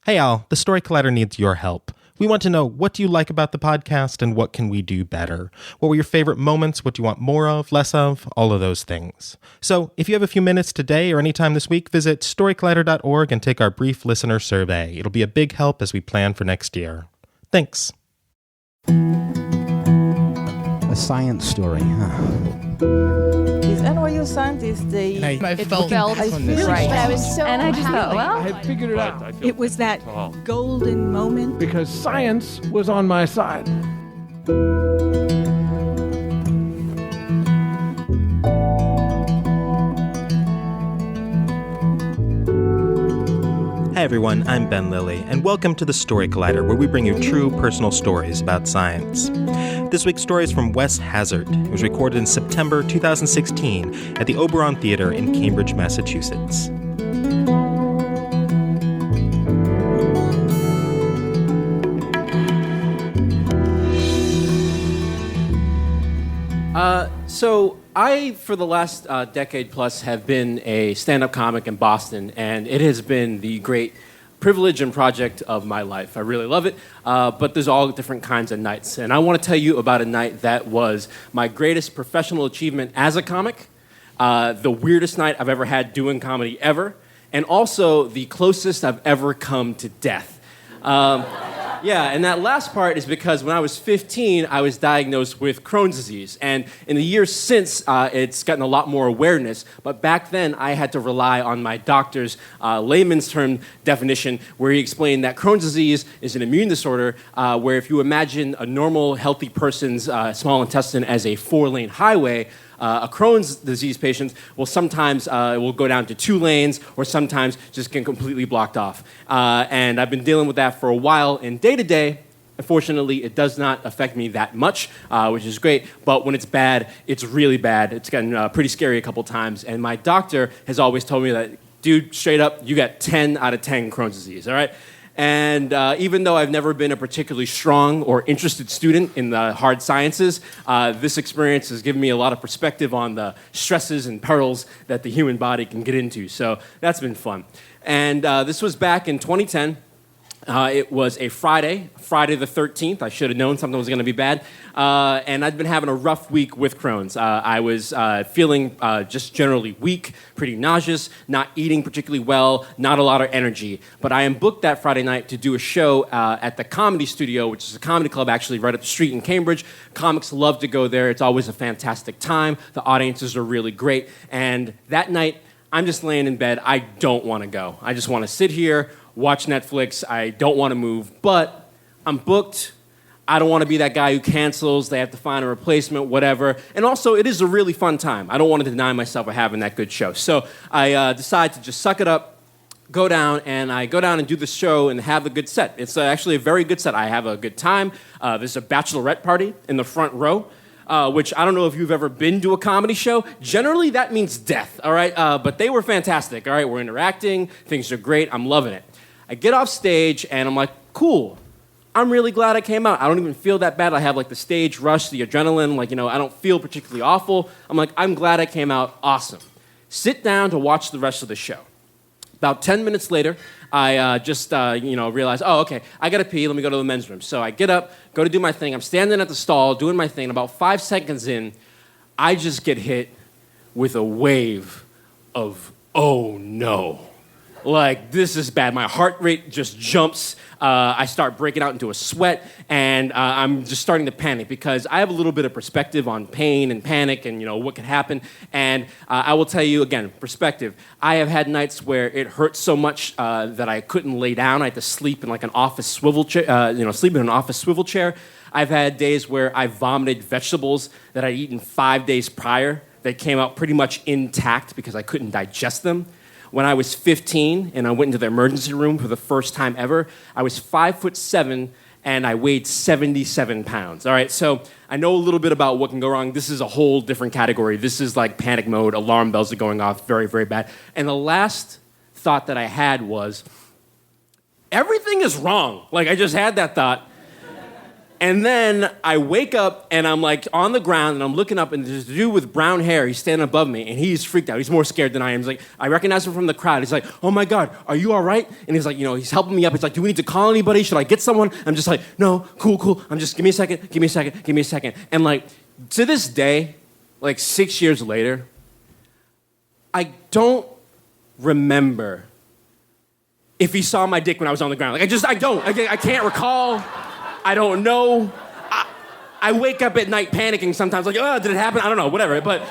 Hey Al, the Story Collider needs your help. We want to know, what do you like about the podcast and what can we do better? What were your favorite moments? What do you want more of, less of? All of those things. So if you have a few minutes today or anytime this week, visit storycollider.org and take our brief listener survey. It'll be a big help as we plan for next year. Thanks. A science story, huh? These NYU scientists, I felt right. I was so And I just thought, well, I had figured it out it was that golden moment. because science was on my side. Hi everyone, I'm Ben Lilly, and welcome to the Story Collider, where we bring you true personal stories about science. This week's story is from Wes Hazard. It was recorded in September 2016 at the Oberon Theater in Cambridge, Massachusetts. So I, for the last decade plus, have been a stand-up comic in Boston, and it has been the great privilege and project of my life. I really love it, but there's all different kinds of nights. And I want to tell you about a night that was my greatest professional achievement as a comic, the weirdest night I've ever had doing comedy ever, and also the closest I've ever come to death. Yeah, and that last part is because when I was 15, I was diagnosed with Crohn's disease. And in the years since, it's gotten a lot more awareness. But back then, I had to rely on my doctor's layman's term definition, where he explained that Crohn's disease is an immune disorder where if you imagine a normal, healthy person's small intestine as a 4-lane highway, a Crohn's disease patient will sometimes will go down to 2 lanes or sometimes just get completely blocked off. And I've been dealing with that for a while. And day to day, unfortunately, it does not affect me that much, which is great. But when it's bad, it's really bad. It's gotten pretty scary a couple times. And my doctor has always told me that, dude, straight up, you got 10 out of 10 Crohn's disease, all right? And even though I've never been a particularly strong or interested student in the hard sciences, this experience has given me a lot of perspective on the stresses and perils that the human body can get into. So that's been fun. And this was back in 2010. It was a Friday the 13th. I should have known something was going to be bad. And I'd been having a rough week with Crohn's. I was feeling just generally weak, pretty nauseous, not eating particularly well, not a lot of energy. But I am booked that Friday night to do a show at the Comedy Studio, which is a comedy club actually right up the street in Cambridge. Comics love to go there. It's always a fantastic time. The audiences are really great. And that night, I'm just laying in bed. I don't want to go. I just want to sit here, watch Netflix. I don't want to move, but I'm booked. I don't want to be that guy who cancels. They have to find a replacement, whatever. And also, it is a really fun time. I don't want to deny myself of having that good show. So I decide to just suck it up, go down, and I go down and do the show and have a good set. It's actually a very good set. I have a good time. There's a bachelorette party in the front row. Which I don't know if you've ever been to a comedy show. Generally, that means death, all right? But they were fantastic, all right? We're interacting. Things are great. I'm loving it. I get off stage, and I'm like, cool. I'm really glad I came out. I don't even feel that bad. I have, like, the stage rush, the adrenaline. Like, I don't feel particularly awful. I'm like, I'm glad I came out. Awesome. Sit down to watch the rest of the show. About 10 minutes later, I just realize, oh, okay, I got to pee. Let me go to the men's room. So I get up, go to do my thing. I'm standing at the stall doing my thing. About 5 seconds in, I just get hit with a wave of, oh, no. Like, this is bad. My heart rate just jumps. I start breaking out into a sweat, and I'm just starting to panic because I have a little bit of perspective on pain and panic and, what could happen. And I will tell you, again, perspective. I have had nights where it hurt so much that I couldn't lay down. I had to sleep in, like, an office swivel chair, sleep in an office swivel chair. I've had days where I vomited vegetables that I'd eaten 5 days prior that came out pretty much intact because I couldn't digest them. When I was 15 and I went into the emergency room for the first time ever, I was 5'7" and I weighed 77 pounds. All right, so I know a little bit about what can go wrong. This is a whole different category. This is like panic mode. Alarm bells are going off. Very, very bad. And the last thought that I had was, everything is wrong. Like, I just had that thought. And then I wake up and I'm like on the ground and I'm looking up and there's a dude with brown hair. He's standing above me and he's freaked out. He's more scared than I am. He's like, I recognize him from the crowd. He's like, oh my God, are you all right? And he's like, he's helping me up. He's like, do we need to call anybody? Should I get someone? I'm just like, no, cool. I'm just, give me a second. And like, to this day, like 6 years later, I don't remember if he saw my dick when I was on the ground. Like, I can't recall. I don't know. I wake up at night panicking sometimes, like, oh, did it happen? I don't know, whatever. But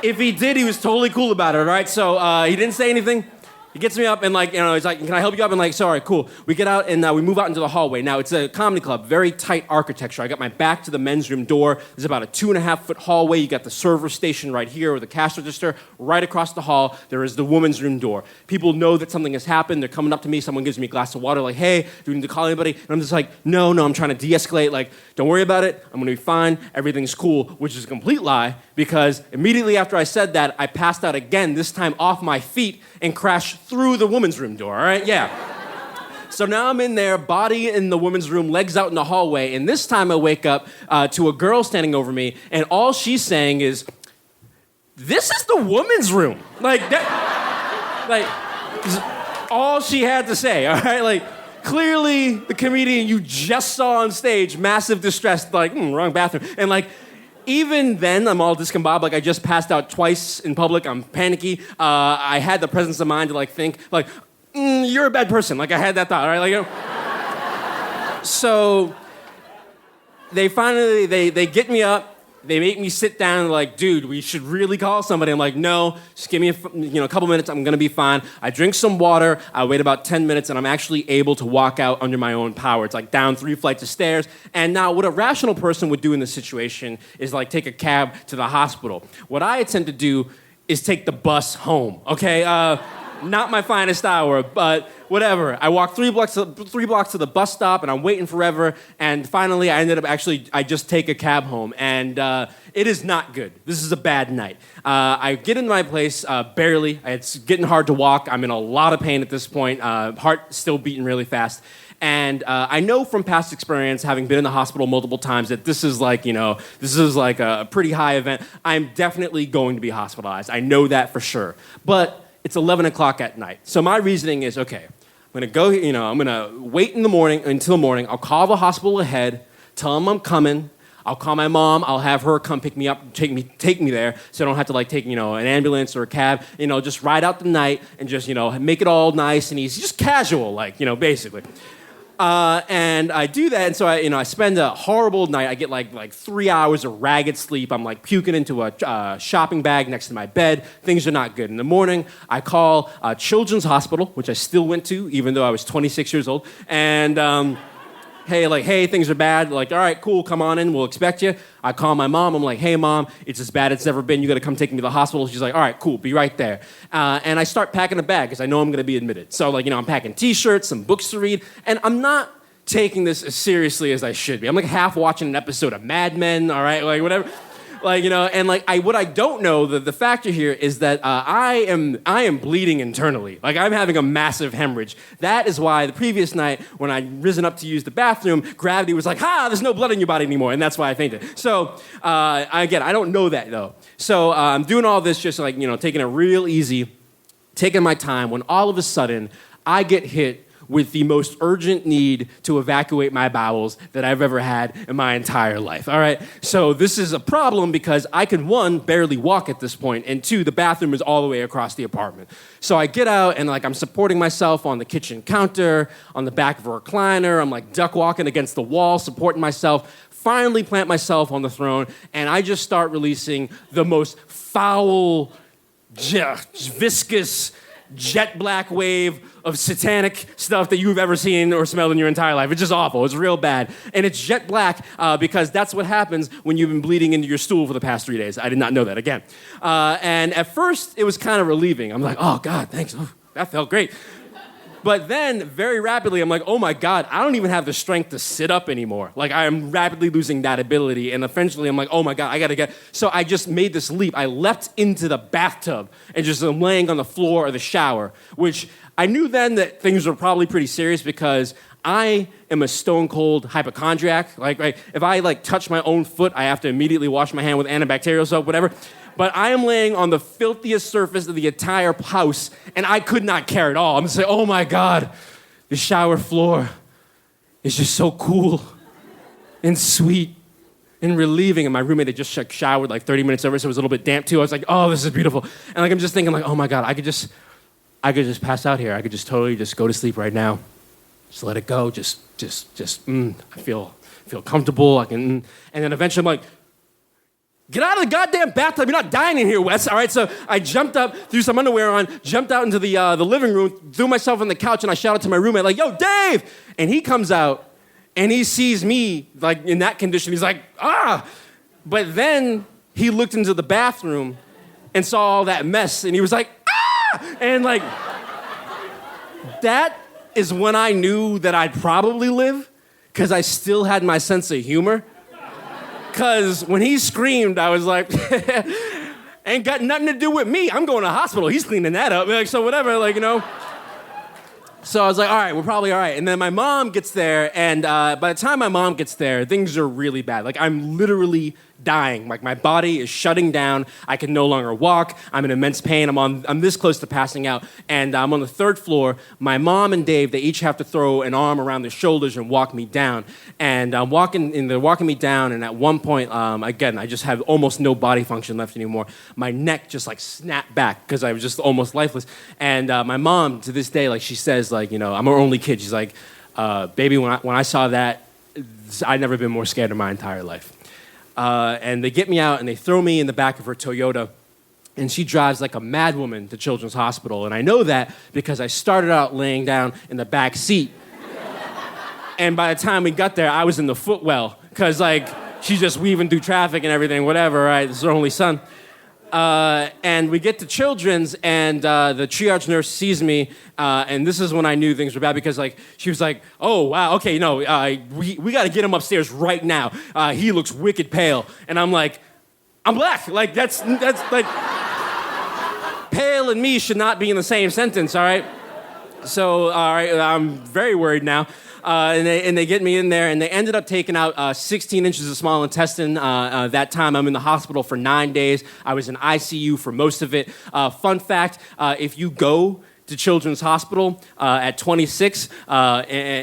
if he did, he was totally cool about it, all right? So he didn't say anything. He gets me up and he's like, can I help you up? And like, sorry, cool. We get out and we move out into the hallway. Now, it's a comedy club, very tight architecture. I got my back to the men's room door. There's about a 2.5-foot hallway. You got the server station right here or the cash register. Right across the hall, there is the women's room door. People know that something has happened. They're coming up to me. Someone gives me a glass of water, like, hey, do we need to call anybody? And I'm just like, no, I'm trying to de-escalate. Like, don't worry about it. I'm going to be fine. Everything's cool, which is a complete lie because immediately after I said that, I passed out again, this time off my feet and crashed through the women's room door, all right? Yeah. So now I'm in there, body in the women's room, legs out in the hallway, and this time I wake up to a girl standing over me, and all she's saying is, this is the women's room. Like, all she had to say, all right? Like, clearly the comedian you just saw on stage, massive distress, like, wrong bathroom. And like, even then, I'm all discombobulated. Like, I just passed out twice in public. I'm panicky. I had the presence of mind to like think, like, you're a bad person. Like, I had that thought, all right? Like, So they finally, they get me up. They make me sit down and like, dude, we should really call somebody. I'm like, no, just give me a couple minutes. I'm going to be fine. I drink some water. I wait about 10 minutes, and I'm actually able to walk out under my own power. It's like down 3 flights of stairs. And now what a rational person would do in this situation is like take a cab to the hospital. What I attempt to do is take the bus home, okay? Not my finest hour, but whatever. I walked 3 blocks to the bus stop, and I'm waiting forever. And finally, I just take a cab home, and it is not good. This is a bad night. I get into my place barely. It's getting hard to walk. I'm in a lot of pain at this point. Heart still beating really fast. And I know from past experience, having been in the hospital multiple times, that this is like a pretty high event. I'm definitely going to be hospitalized. I know that for sure. But it's 11 o'clock at night. So my reasoning is, okay, I'm going to wait until morning. I'll call the hospital ahead, tell them I'm coming. I'll call my mom. I'll have her come pick me up, take me there, so I don't have to like take an ambulance or a cab. Just ride out the night and just make it all nice and easy, just casual, basically. And I do that, and so I spend a horrible night. I get like 3 hours of ragged sleep. I'm like puking into a shopping bag next to my bed. Things are not good. In the morning, I call Children's Hospital, which I still went to, even though I was 26 years old, and hey, things are bad. Like, all right, cool, come on in, we'll expect you. I call my mom. I'm like, hey, Mom, it's as bad as it's ever been. You got to come take me to the hospital. She's like, all right, cool, be right there. And I start packing a bag because I know I'm going to be admitted. So, I'm packing T-shirts, some books to read, and I'm not taking this as seriously as I should be. I'm like half watching an episode of Mad Men, all right, like whatever. What I don't know, the factor here is that I am bleeding internally. Like, I'm having a massive hemorrhage. That is why the previous night, when I'd risen up to use the bathroom, gravity was like, there's no blood in your body anymore, and that's why I fainted. So, I don't know that, though. So, I'm doing all this just taking it real easy, taking my time, when all of a sudden, I get hit with the most urgent need to evacuate my bowels that I've ever had in my entire life, all right? So this is a problem because I can, 1, barely walk at this point, and 2, the bathroom is all the way across the apartment. So I get out, and I'm supporting myself on the kitchen counter, on the back of a recliner. I'm duck walking against the wall, supporting myself, finally plant myself on the throne, and I just start releasing the most foul, viscous, jet black wave of satanic stuff that you've ever seen or smelled in your entire life. It's just awful. It's real bad. And it's jet black because that's what happens when you've been bleeding into your stool for the past 3 days. I did not know that, again. And at first, it was kind of relieving. I'm like, oh, God, thanks. Oh, that felt great. But then, very rapidly, I'm like, oh my God, I don't even have the strength to sit up anymore. I am rapidly losing that ability. And eventually, I'm like, oh my God, I gotta get... So I just made this leap. I leapt into the bathtub and just am laying on the floor of the shower, which I knew then that things were probably pretty serious because I am a stone cold hypochondriac. Like, right, if I like touch my own foot, I have to immediately wash my hand with antibacterial soap, whatever. But I am laying on the filthiest surface of the entire house, and I could not care at all. I'm just like, oh my God, the shower floor is just so cool and sweet and relieving. And my roommate had just showered like 30 minutes over, so it was a little bit damp too. I was like, oh, this is beautiful. And like I'm just thinking like, oh my God, I could just pass out here. I could just totally just go to sleep right now. Just let it go. I feel comfortable. I can, and then eventually I'm like, get out of the goddamn bathtub. You're not dying in here, Wes. All right, so I jumped up, threw some underwear on, jumped out into the living room, threw myself on the couch, and I shouted to my roommate, like, yo, Dave! And he comes out, and he sees me, like, in that condition. He's like, ah! But then he looked into the bathroom and saw all that mess, and he was like, ah! And, like, that is when I knew that I'd probably live, because I still had my sense of humor. Because when he screamed, I was like, ain't got nothing to do with me. I'm going to the hospital. He's cleaning that up. Like, so whatever, like, you know. So I was like, all right, we're probably all right. And then my mom gets there, and by the time my mom gets there, things are really bad. Like, I'm literally dying. Like, my body is shutting down. I can no longer walk. I'm in immense pain. I'm this close to passing out. And I'm on the 3rd floor. My mom and Dave, they each have to throw an arm around their shoulders and walk me down. And they're walking me down, and at one point, again, I just have almost no body function left anymore. My neck just, like, snapped back because I was just almost lifeless. And my mom, to this day, like, she says, like, you know, I'm her only kid. She's like, baby, when I saw that, I'd never been more scared in my entire life. And they get me out and they throw me in the back of her Toyota, and she drives like a madwoman to Children's Hospital. And I know that because I started out laying down in the back seat. And by the time we got there, I was in the footwell because like she's just weaving through traffic and everything, whatever, right? This is her only son. And we get to Children's, and the triage nurse sees me, and this is when I knew things were bad because, like, she was like, "Oh wow, okay, no, we got to get him upstairs right now. He looks wicked pale." And I'm like, "I'm black. Like that's like pale and me should not be in the same sentence, all right?" So, all right, I'm very worried now. And they get me in there, and they ended up taking out 16 inches of small intestine. That time, I'm in the hospital for 9 days. I was in ICU for most of it. Fun fact, if you go to Children's Hospital at 26,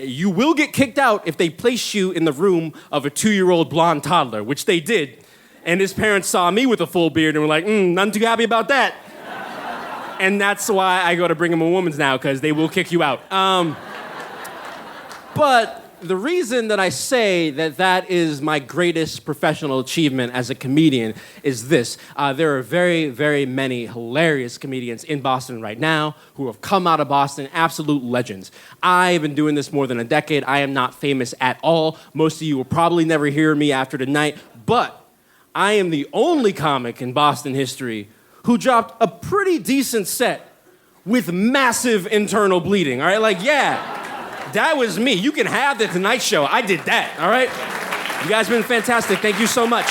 you will get kicked out if they place you in the room of a 2-year-old blonde toddler, which they did. And his parents saw me with a full beard and were like, nothing too happy about that. And that's why I go to Brigham and Women's now, because they will kick you out. But the reason that I say that is my greatest professional achievement as a comedian is this. There are very, very many hilarious comedians in Boston right now who have come out of Boston, absolute legends. I've been doing this more than a decade. I am not famous at all. Most of you will probably never hear me after tonight, but I am the only comic in Boston history who dropped a pretty decent set with massive internal bleeding, all right? Like, yeah. That was me. You can have the Tonight Show. I did that, all right? You guys have been fantastic. Thank you so much.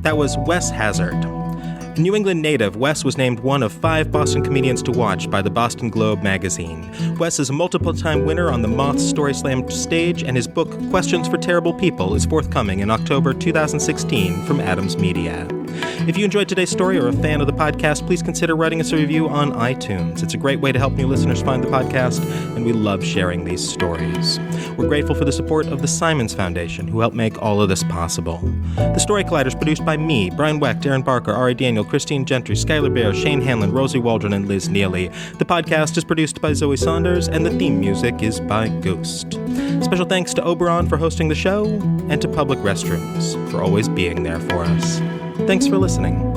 That was Wes Hazard. A New England native, Wes was named one of 5 Boston comedians to watch by the Boston Globe magazine. Wes is a multiple-time winner on the Moth Story Slam stage, and his book, Questions for Terrible People, is forthcoming in October 2016 from Adams Media. If you enjoyed today's story or are a fan of the podcast, please consider writing us a review on iTunes. It's a great way to help new listeners find the podcast, and we love sharing these stories. We're grateful for the support of the Simons Foundation, who helped make all of this possible. The Story Collider is produced by me, Brian Weck, Darren Barker, Ari Daniel, Christine Gentry, Skylar Bear, Shane Hanlon, Rosie Waldron, and Liz Neely. The podcast is produced by Zoe Saunders, and the theme music is by Ghost. Special thanks to Oberon for hosting the show, and to Public Restrooms for always being there for us. Thanks for listening.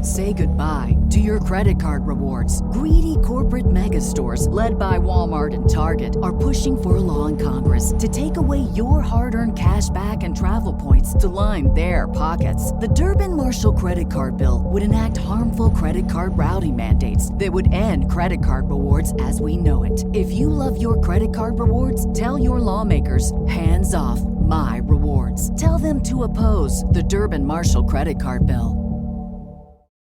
Say goodbye to your credit card rewards. Greedy corporate mega stores, led by Walmart and Target, are pushing for a law in Congress to take away your hard-earned cash back and travel points to line their pockets. The Durbin-Marshall credit card bill would enact harmful credit card routing mandates that would end credit card rewards as we know it. If you love your credit card rewards, tell your lawmakers, hands off my rewards. Tell them to oppose the Durbin-Marshall credit card bill.